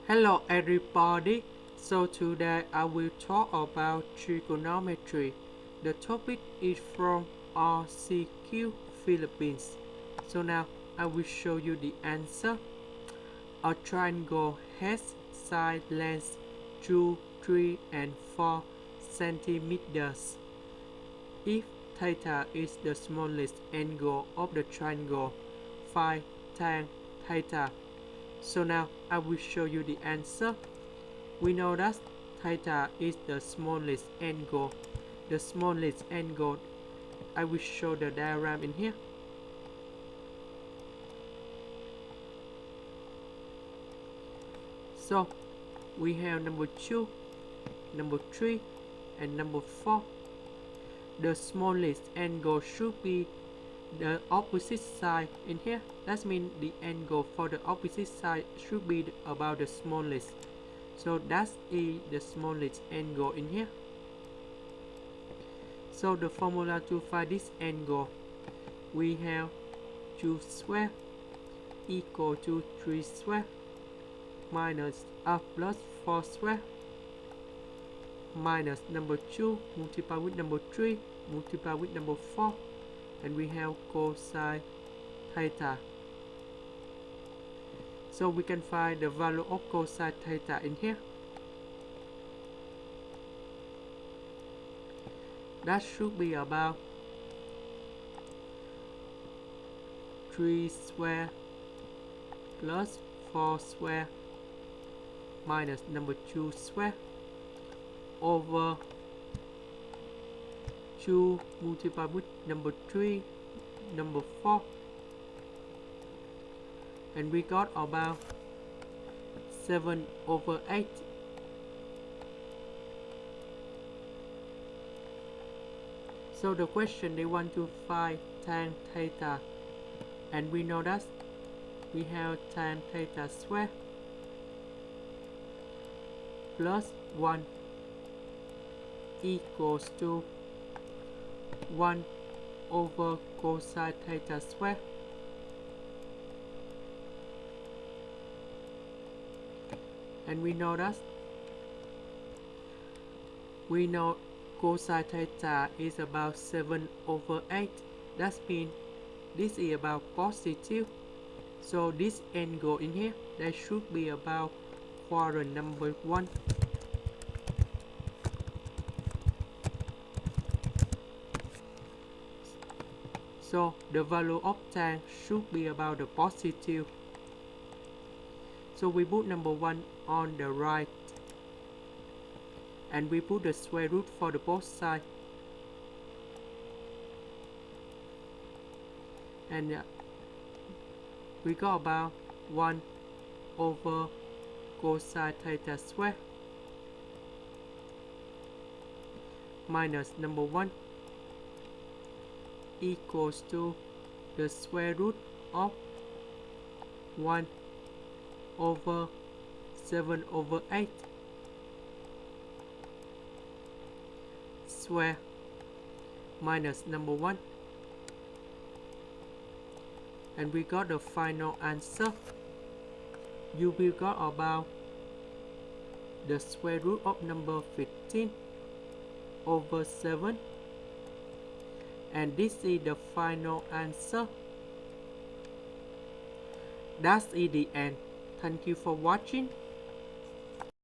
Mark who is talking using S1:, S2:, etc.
S1: Hello everybody, so today I will talk about trigonometry. The topic is from RCQ Philippines. So now I will show you the answer. A triangle has side lengths 2, 3 and 4 centimeters. If theta is the smallest angle of the triangle, find tan theta. So now I will show you the answer. We know that theta is the smallest angle. The smallest angle, I will show the diagram in here. So we have number 2, number 3 and number 4. The smallest angle should be the opposite side in here. That means the angle for the opposite side should be about the smallest. So that's the smallest angle in here. So the formula to find this angle, we have 2 square equal to 3 square minus plus 4 square minus number 2 multiplied with number 3 multiplied with number 4, and we have cosine theta. So we can find the value of cosine theta in here. That should be about 3 square plus 4 square minus number 2 square over 2 multiplied with number 3 number 4, and we got about 7/8. So the question, they want to find tan theta, and we know that we have tan theta square plus 1 equals to 1 over cosine theta square, and we know cosine theta is about 7/8. That means this is about positive. So this angle in here, that should be about quadrant number 1. So the value of tan should be about the positive. So we put number 1 on the right, and we put the square root for the both sides, and we got about 1 over cosine theta square minus number 1 equals to the square root of 1 over 7/8 square minus number 1, and we got the final answer. You will got about the square root of number 15 over 7, and this is the final answer. That's the end. Thank you for watching.